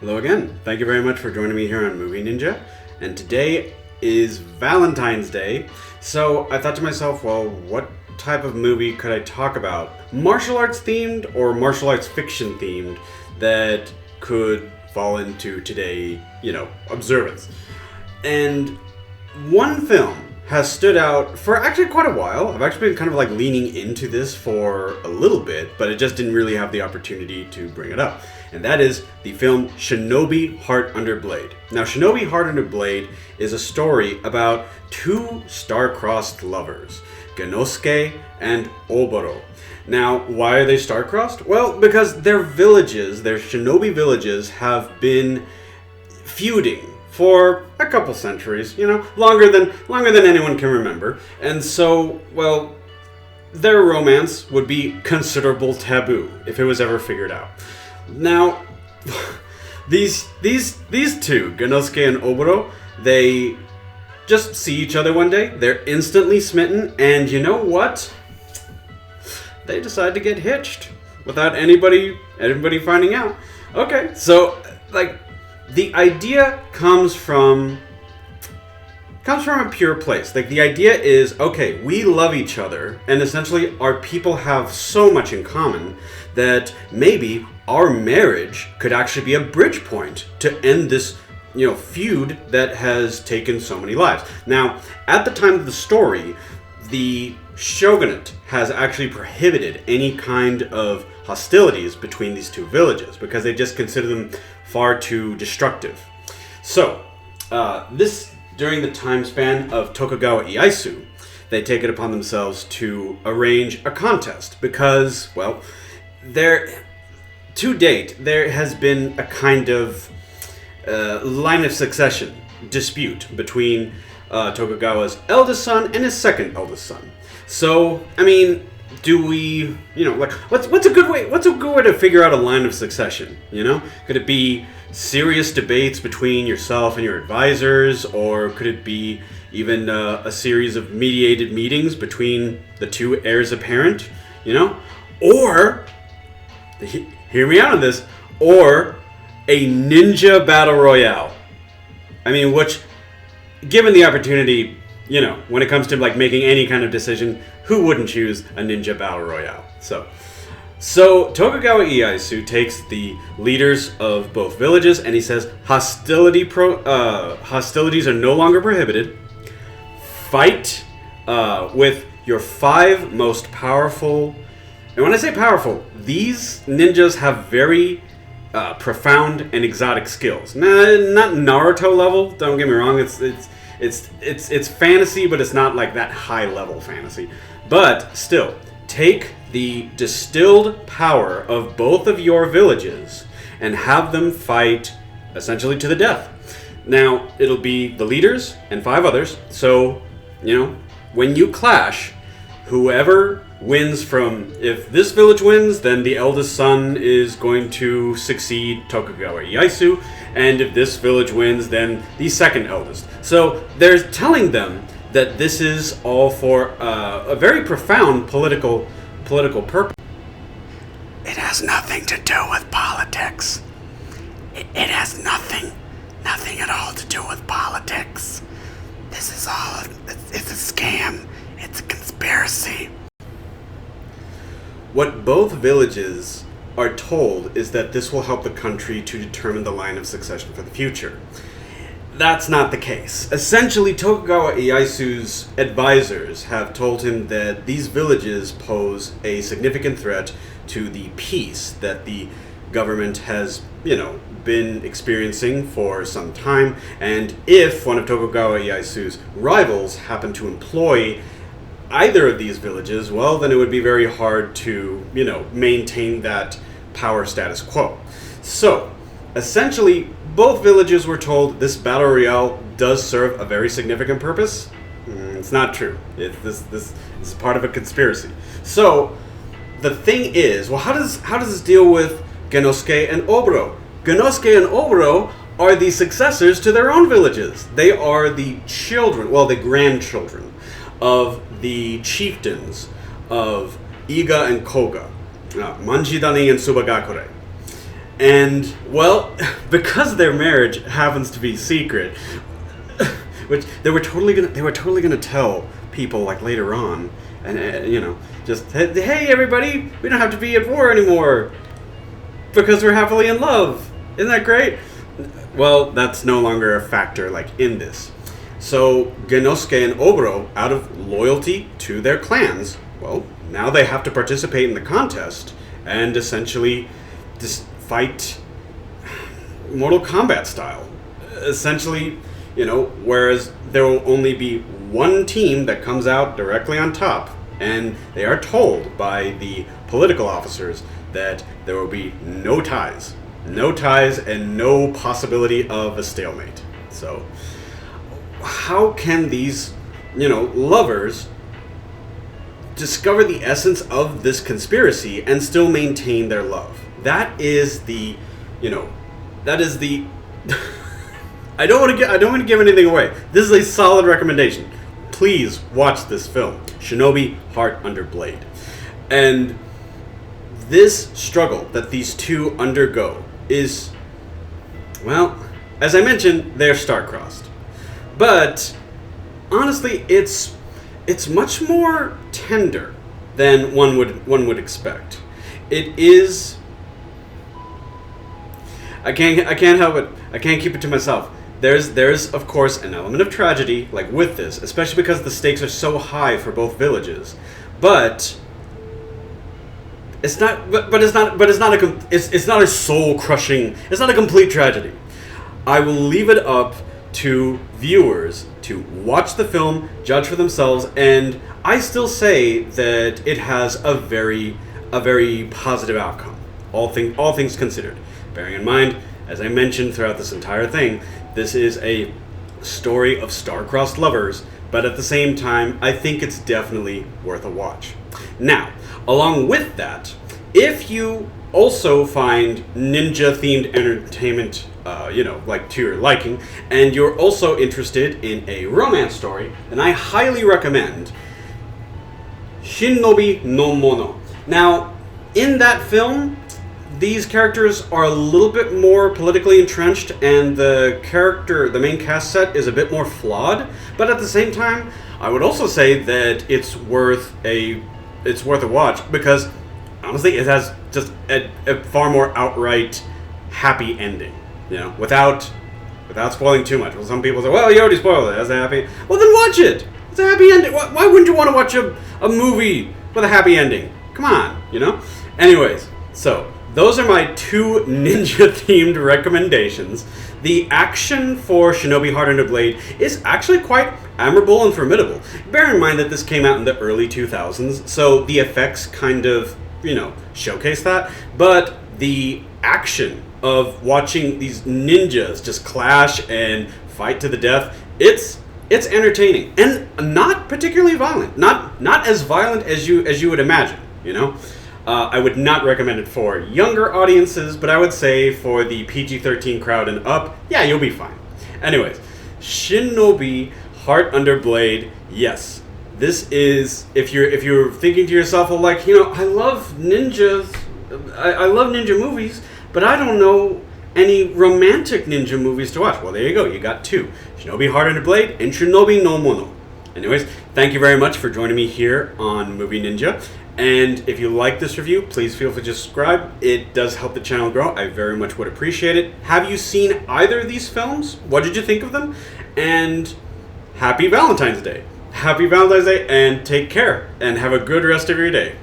Hello again. Thank you very much for joining me here on Movie Ninja. And today is Valentine's Day, so I thought to myself, well, what type of movie could I talk about? Martial arts themed or martial arts fiction themed that could fall into today, observance. And one film has stood out for actually quite a while. I've actually been kind of like leaning into this for a little bit, but I just didn't really have the opportunity to bring it up. And that is the film Shinobi Heart Under Blade. Now, Shinobi Heart Under Blade is a story about two star-crossed lovers, Gennosuke and Oboro. Now, why are they star-crossed? Well, because their Shinobi villages, have been feuding for a couple centuries, longer than anyone can remember. And so, well, their romance would be considerable taboo if it was ever figured out. Now, these two, Gennosuke and Oboro, they just see each other one day, they're instantly smitten, and you know what? They decide to get hitched without anybody finding out. Okay, so, the idea comes from a pure place. The idea is, okay, we love each other, and essentially our people have so much in common that maybe our marriage could actually be a bridge point to end this, feud that has taken so many lives. Now, at the time of the story, the Shogunate has actually prohibited any kind of hostilities between these two villages because they just consider them far too destructive. So, during the time span of Tokugawa Ieyasu, they take it upon themselves to arrange a contest because, well, to date, there has been a kind of line of succession dispute between Tokugawa's eldest son and his second eldest son. So, I mean, do we, what's a good way to figure out a line of succession, Could it be serious debates between yourself and your advisors, or could it be even a series of mediated meetings between the two heirs apparent, Or, hear me out on this, or a ninja battle royale. I mean, which, given the opportunity, when it comes to making any kind of decision, who wouldn't choose a ninja battle royale? So Tokugawa Ieyasu takes the leaders of both villages and he says, hostilities are no longer prohibited. Fight with your 5 most powerful. And when I say powerful, these ninjas have very profound and exotic skills. Not Naruto level. Don't get me wrong. It's fantasy, but it's not like that high level fantasy. But still, take the distilled power of both of your villages and have them fight essentially to the death. Now, it'll be the leaders and 5 others. So, when you clash, whoever wins if this village wins, then the eldest son is going to succeed Tokugawa Ieyasu, and if this village wins, then the second eldest. So they're telling them that this is all for a very profound political purpose. It has nothing to do with politics. It has nothing at all to do with politics. This is all, it's a scam. It's a conspiracy. What both villages are told is that this will help the country to determine the line of succession for the future. That's not the case. Essentially, Tokugawa Ieyasu's advisors have told him that these villages pose a significant threat to the peace that the government has, been experiencing for some time, and if one of Tokugawa Ieyasu's rivals happen to employ either of these villages, well, then it would be very hard to, maintain that power status quo. So, essentially, both villages were told this battle royale does serve a very significant purpose. It's not true. This is part of a conspiracy. So, the thing is, well, how does this deal with Gennosuke and Oboro? Gennosuke and Oboro are the successors to their own villages. They are the the grandchildren of the chieftains of Iga and Koga, Manjidani and Subagakure. And, well, because their marriage happens to be secret, which they were totally gonna tell people like later on, and just hey everybody, we don't have to be at war anymore because we're happily in love. Isn't that great? Well, that's no longer a factor like in this. So Gennosuke and Oboro, out of loyalty to their clans, well, now they have to participate in the contest and essentially just fight Mortal Kombat style. Essentially, whereas there will only be one team that comes out directly on top, and they are told by the political officers that there will be no ties. No ties and no possibility of a stalemate. So, how can these, lovers discover the essence of this conspiracy and still maintain their love? That is the, I don't want to give anything away. This is a solid recommendation. Please watch this film, Shinobi, Heart Under Blade. And this struggle that these two undergo is, well, as I mentioned, they're star-crossed. But honestly, it's much more tender than one would expect. It is. I can't help it. I can't keep it to myself. There's of course an element of tragedy, like with this, especially because the stakes are so high for both villages. But it's not. But it's not. But it's not a. It's not a soul crushing. It's not a complete tragedy. I will leave it up to viewers to watch the film, judge for themselves, and I still say that it has a very positive outcome. All things considered. Bearing in mind, as I mentioned throughout this entire thing, this is a story of star-crossed lovers, but at the same time, I think it's definitely worth a watch. Now, along with that, if you also find ninja-themed entertainment, like to your liking, and you're also interested in a romance story, then I highly recommend Shinobi no Mono. Now, in that film, these characters are a little bit more politically entrenched, and the main cast set is a bit more flawed. But at the same time, I would also say that it's worth a watch because honestly, it has just a far more outright happy ending. Without spoiling too much. Well, some people say, "Well, you already spoiled it. That's a happy." Well, then watch it. It's a happy ending. Why wouldn't you want to watch a movie with a happy ending? Come on, Anyways, so those are my two ninja-themed recommendations. The action for Shinobi Heart Under Blade is actually quite admirable and formidable. Bear in mind that this came out in the early 2000s, so the effects kind of, showcase that. But the action of watching these ninjas just clash and fight to the death, it's entertaining and not particularly violent. Not as violent as you would imagine, I would not recommend it for younger audiences, but I would say for the PG-13 crowd and up, yeah, you'll be fine. Anyways, Shinobi Heart Under Blade, yes. This is, if you're thinking to yourself, well, I love ninjas, I love ninja movies, but I don't know any romantic ninja movies to watch. Well, there you go. You got two. Shinobi Heart Under Blade and Shinobi no Mono. Anyways, thank you very much for joining me here on Movie Ninja. And if you like this review, please feel free to subscribe. It does help the channel grow. I very much would appreciate it. Have you seen either of these films? What did you think of them? And happy Valentine's Day. Happy Valentine's Day, and take care. And have a good rest of your day.